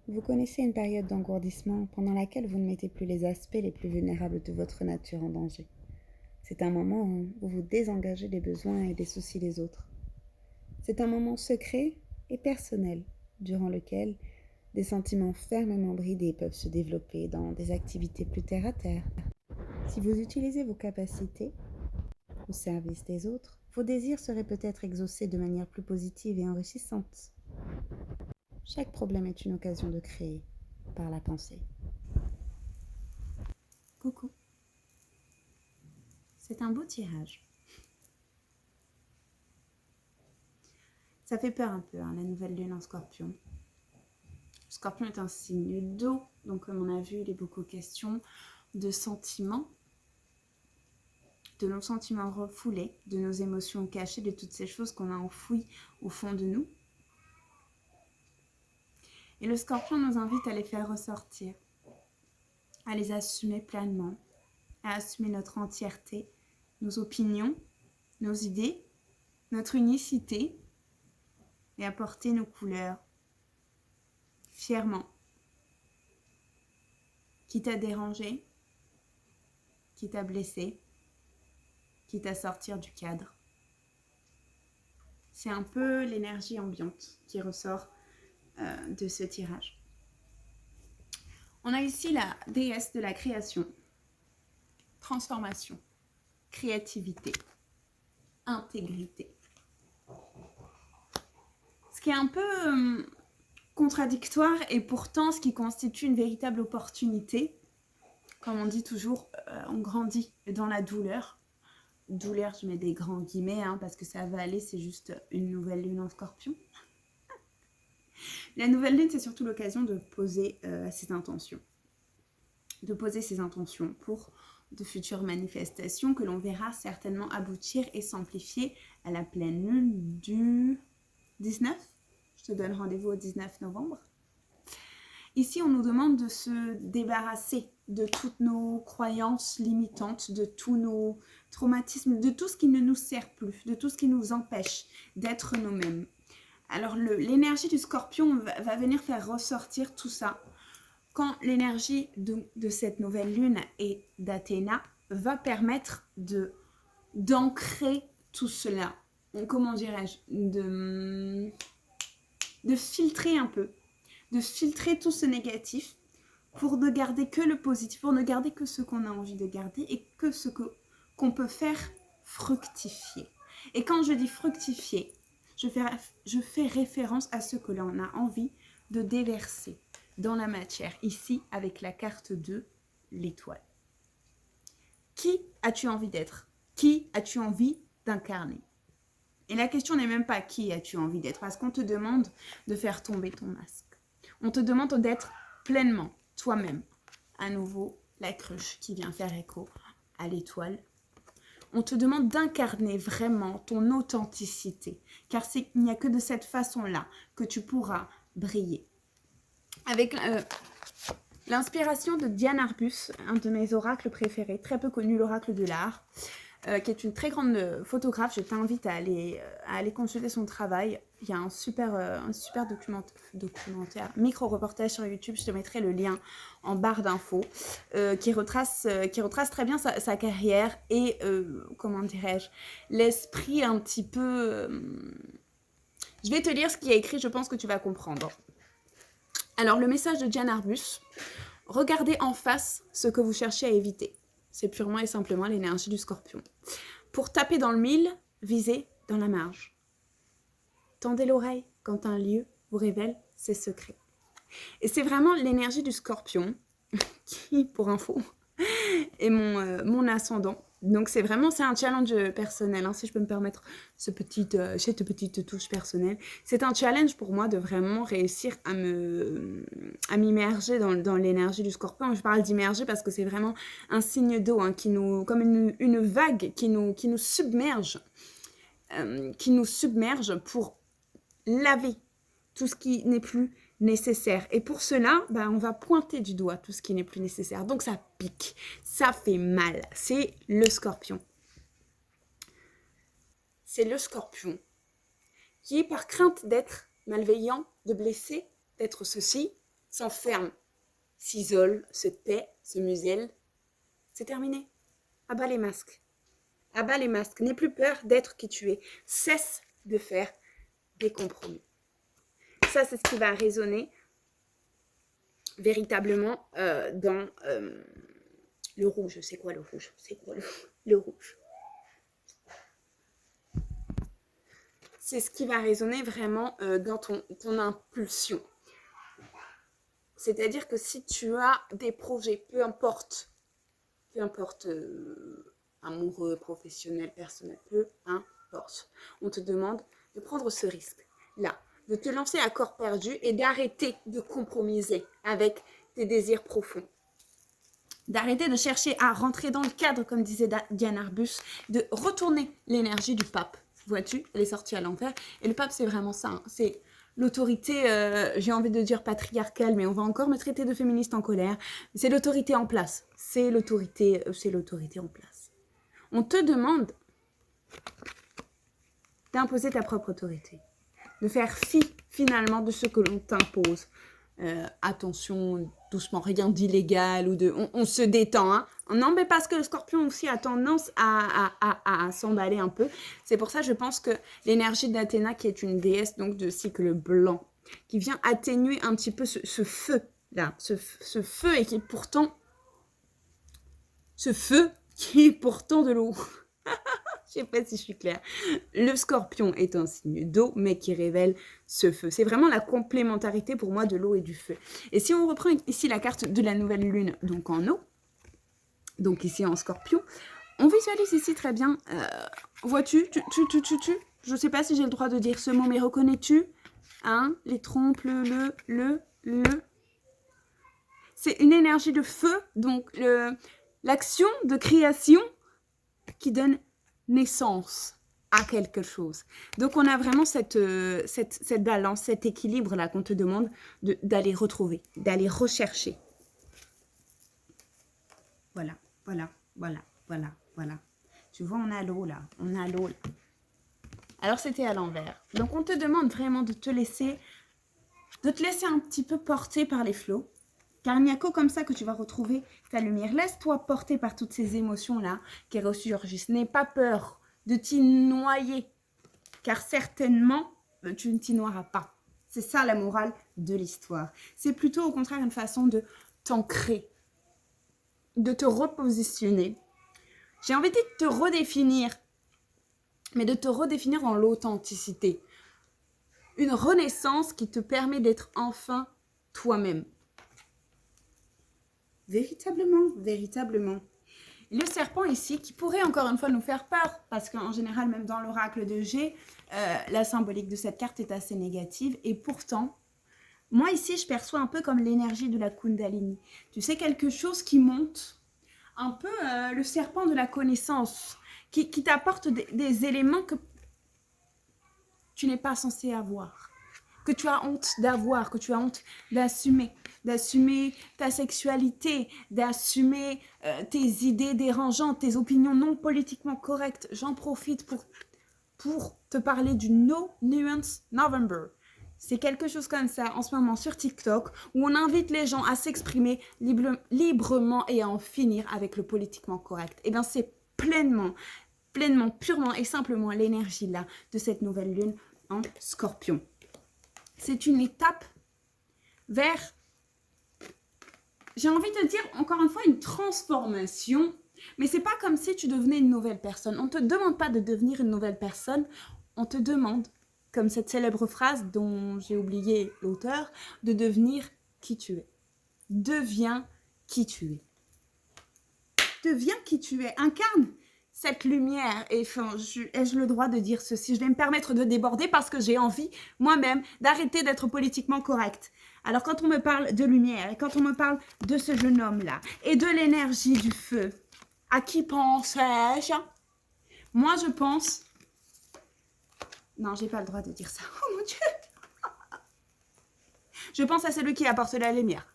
Vous connaissez une période d'engourdissement pendant laquelle vous ne mettez plus les aspects les plus vulnérables de votre nature en danger. C'est un moment où vous vous désengagez des besoins et des soucis des autres. C'est un moment secret et personnel durant lequel des sentiments fermement bridés peuvent se développer dans des activités plus terre à terre. Si vous utilisez vos capacités au service des autres, vos désirs seraient peut-être exaucés de manière plus positive et enrichissante. Chaque problème est une occasion de créer par la pensée. Coucou. C'est un beau tirage. Ça fait peur un peu, hein, la nouvelle lune en Scorpion. Le Scorpion est un signe d'eau, donc comme on a vu, il est beaucoup question de sentiments, de nos sentiments refoulés, de nos émotions cachées, de toutes ces choses qu'on a enfouies au fond de nous. Et le Scorpion nous invite à les faire ressortir, à les assumer pleinement, à assumer notre entièreté, nos opinions, nos idées, notre unicité, et à porter nos couleurs fièrement, quitte à déranger, quitte à blesser, quitte à sortir du cadre. C'est un peu l'énergie ambiante qui ressort de ce tirage. On a ici la déesse de la création, transformation, créativité, intégrité. Ce qui est un peu contradictoire et pourtant ce qui constitue une véritable opportunité. Comme on dit toujours, on grandit dans la douleur. Douleur, je mets des grands guillemets parce que ça va aller, c'est juste une nouvelle lune en Scorpion. La nouvelle lune, c'est surtout l'occasion de poser ses intentions. De poser ses intentions pour de futures manifestations que l'on verra certainement aboutir et s'amplifier à la pleine lune du 19. Je te donne rendez-vous au 19 novembre. Ici, on nous demande de se débarrasser de toutes nos croyances limitantes, de tous nos traumatismes, de tout ce qui ne nous sert plus, de tout ce qui nous empêche d'être nous-mêmes. Alors, l'énergie du Scorpion va venir faire ressortir tout ça quand l'énergie de cette nouvelle lune et d'Athéna va permettre d'ancrer tout cela. Comment dirais-je, de filtrer un peu, de filtrer tout ce négatif pour ne garder que le positif, pour ne garder que ce qu'on a envie de garder et que ce qu'on peut faire fructifier. Et quand je dis fructifier, je fais référence à ce que l'on a envie de déverser dans la matière, ici avec la carte de l'étoile. Qui as-tu envie d'être? Qui as-tu envie d'incarner? Et la question n'est même pas qui as-tu envie d'être, parce qu'on te demande de faire tomber ton masque. On te demande d'être pleinement toi-même. À nouveau, la cruche qui vient faire écho à l'étoile. On te demande d'incarner vraiment ton authenticité, car il n'y a que de cette façon-là que tu pourras briller. Avec l'inspiration de Diane Arbus, un de mes oracles préférés, très peu connu, l'oracle de l'art, qui est une très grande photographe. Je t'invite à aller consulter son travail. Il y a un super documentaire, micro-reportage sur YouTube. Je te mettrai le lien en barre d'infos qui retrace très bien sa carrière et, comment dirais-je, l'esprit un petit peu... Je vais te lire ce qu'il y a écrit, je pense que tu vas comprendre. Alors, le message de Diane Arbus, regardez en face ce que vous cherchez à éviter. C'est purement et simplement l'énergie du Scorpion. Pour taper dans le mille, visez dans la marge. Tendez l'oreille quand un lieu vous révèle ses secrets. Et c'est vraiment l'énergie du Scorpion qui, pour info, est mon ascendant. Donc c'est un challenge personnel, si je peux me permettre cette petite touche personnelle. C'est un challenge pour moi de vraiment réussir à m'immerger dans l'énergie du Scorpion. Je parle d'immerger parce que c'est vraiment un signe d'eau comme une vague qui nous submerge, pour laver tout ce qui n'est plus nécessaire. Et pour cela, on va pointer du doigt tout ce qui n'est plus nécessaire. Donc ça pique, ça fait mal. C'est le Scorpion. C'est le Scorpion qui, par crainte d'être malveillant, de blesser, d'être ceci, s'enferme, s'isole, se tait, se muselle, c'est terminé. Abat les masques. Abat les masques. N'aie plus peur d'être qui tu es. Cesse de faire des compromis. Ça, c'est ce qui va résonner véritablement dans le rouge. C'est quoi le rouge? C'est quoi le rouge? C'est ce qui va résonner vraiment dans ton impulsion. C'est-à-dire que si tu as des projets, peu importe amoureux, professionnel, personnel, peu importe, on te demande de prendre ce risque-là, de te lancer à corps perdu et d'arrêter de compromiser avec tes désirs profonds. D'arrêter de chercher à rentrer dans le cadre, comme disait Diane Arbus, de retourner l'énergie du pape. Vois-tu, elle est sortie à l'envers. Et le pape, c'est vraiment ça. Hein. C'est l'autorité, j'ai envie de dire patriarcale, mais on va encore me traiter de féministe en colère. C'est l'autorité en place. C'est l'autorité en place. On te demande d'imposer ta propre autorité. De faire fi, finalement, de ce que l'on t'impose. Attention, doucement, rien d'illégal ou de... On se détend, hein. Non, mais parce que le scorpion aussi a tendance à s'emballer un peu. C'est pour ça, je pense que l'énergie d'Athéna, qui est une déesse donc de cycle blanc, qui vient atténuer un petit peu ce feu-là, ce feu et qui est pourtant... Ce feu qui est pourtant de l'eau. Je sais pas si je suis claire. Le scorpion est un signe d'eau, mais qui révèle ce feu. C'est vraiment la complémentarité pour moi de l'eau et du feu. Et si on reprend ici la carte de la nouvelle lune, donc en eau, donc ici en scorpion, on visualise ici très bien. Vois-tu, je sais pas si j'ai le droit de dire ce mot, mais reconnais-tu hein, les trompes, le. C'est une énergie de feu, donc l'action de création qui donne naissance à quelque chose. Donc on a vraiment cette balance, cet équilibre-là qu'on te demande d'aller retrouver, d'aller rechercher. Voilà. Tu vois, on a l'eau là. Alors c'était à l'envers. Donc on te demande vraiment de te laisser un petit peu porter par les flots. Car il n'y a que comme ça que tu vas retrouver ta lumière. Laisse-toi porter par toutes ces émotions-là qui ressurgissent. N'aie pas peur de t'y noyer. Car certainement, tu ne t'y noieras pas. C'est ça la morale de l'histoire. C'est plutôt au contraire une façon de t'ancrer, de te repositionner. J'ai envie de te redéfinir, mais de te redéfinir dans l'authenticité. Une renaissance qui te permet d'être enfin toi-même. Véritablement. Le serpent ici, qui pourrait encore une fois nous faire peur, parce qu'en général, même dans l'oracle de G, la symbolique de cette carte est assez négative, et pourtant, moi ici, je perçois un peu comme l'énergie de la Kundalini. Tu sais, quelque chose qui monte, un peu le serpent de la connaissance, qui t'apporte des éléments que tu n'es pas censé avoir, que tu as honte d'avoir, que tu as honte d'assumer ta sexualité, d'assumer tes idées dérangeantes, tes opinions non politiquement correctes. J'en profite pour te parler du No Nuance November. C'est quelque chose comme ça en ce moment sur TikTok où on invite les gens à s'exprimer librement et à en finir avec le politiquement correct. Et bien c'est pleinement, purement et simplement l'énergie là de cette nouvelle lune en Scorpion. C'est une étape vers, j'ai envie de dire encore une fois, une transformation. Mais c'est pas comme si tu devenais une nouvelle personne. On ne te demande pas de devenir une nouvelle personne. On te demande, comme cette célèbre phrase dont j'ai oublié l'auteur, de devenir qui tu es. Deviens qui tu es. Deviens qui tu es. Incarne cette lumière. Et enfin, ai-je le droit de dire ceci? Je vais me permettre de déborder parce que j'ai envie, moi-même, d'arrêter d'être politiquement correcte. Alors, quand on me parle de lumière et quand on me parle de ce jeune homme-là et de l'énergie du feu, à qui pensais-je? Moi, je pense... Non, j'ai pas le droit de dire ça. Oh mon Dieu! Je pense à celui qui apporte la lumière.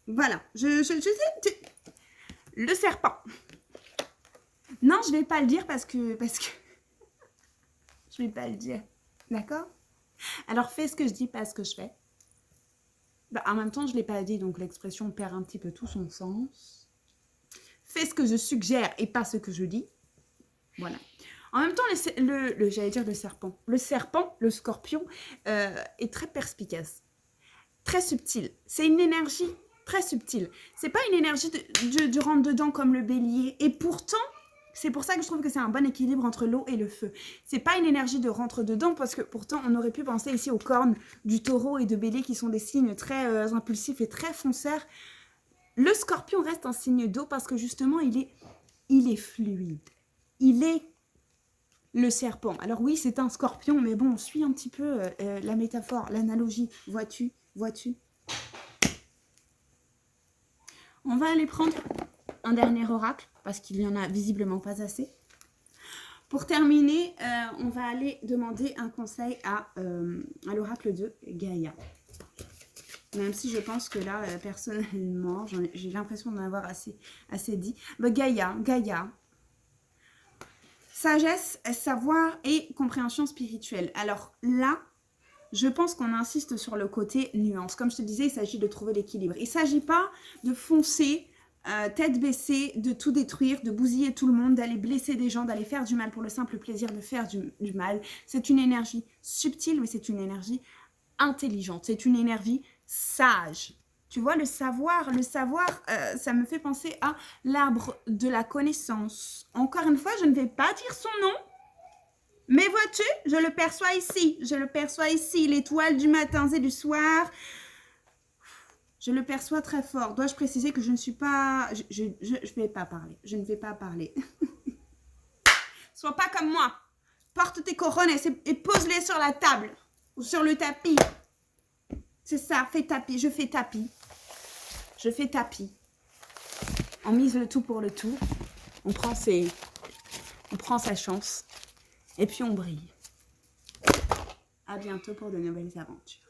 Voilà. Je sais... Le serpent. Non, je vais pas le dire parce que... Je vais pas le dire. D'accord? Alors, fais ce que je dis, pas ce que je fais. Bah, en même temps, je ne l'ai pas dit, donc l'expression perd un petit peu tout son sens. Fais ce que je suggère et pas ce que je dis. Voilà. En même temps, j'allais dire le serpent. Le serpent, le scorpion, est très perspicace, très subtil. C'est une énergie très subtile. C'est pas une énergie de rentre-dedans comme le bélier. Et pourtant, c'est pour ça que je trouve que c'est un bon équilibre entre l'eau et le feu. C'est pas une énergie de rentre-dedans, parce que pourtant, on aurait pu penser ici aux cornes du taureau et de bélier, qui sont des signes très impulsifs et très fonceurs. Le scorpion reste un signe d'eau, parce que justement, il est fluide. Il est le serpent. Alors oui, c'est un scorpion, mais bon, on suit un petit peu la métaphore, l'analogie. Vois-tu? On va aller prendre un dernier oracle, parce qu'il n'y en a visiblement pas assez. Pour terminer, on va aller demander un conseil à l'oracle de Gaïa. Même si je pense que là, personnellement, j'ai l'impression d'en avoir assez dit. Bah, Gaïa. Sagesse, savoir et compréhension spirituelle. Alors là, je pense qu'on insiste sur le côté nuance. Comme je te disais, il s'agit de trouver l'équilibre. Il ne s'agit pas de foncer tête baissée, de tout détruire, de bousiller tout le monde, d'aller blesser des gens, d'aller faire du mal pour le simple plaisir de faire du mal. C'est une énergie subtile, mais c'est une énergie intelligente. C'est une énergie sage. Tu vois, le savoir, ça me fait penser à l'arbre de la connaissance. Encore une fois, je ne vais pas dire son nom, mais vois-tu, je le perçois ici, l'étoile du matin et du soir. Je le perçois très fort. Dois-je préciser que je ne suis pas... Je ne vais pas parler. Je ne vais pas parler. Sois pas comme moi. Porte tes couronnes et pose-les sur la table ou sur le tapis. C'est ça, fais tapis. Je fais tapis. On mise le tout pour le tout. On prend sa chance. Et puis on brille. À bientôt pour de nouvelles aventures.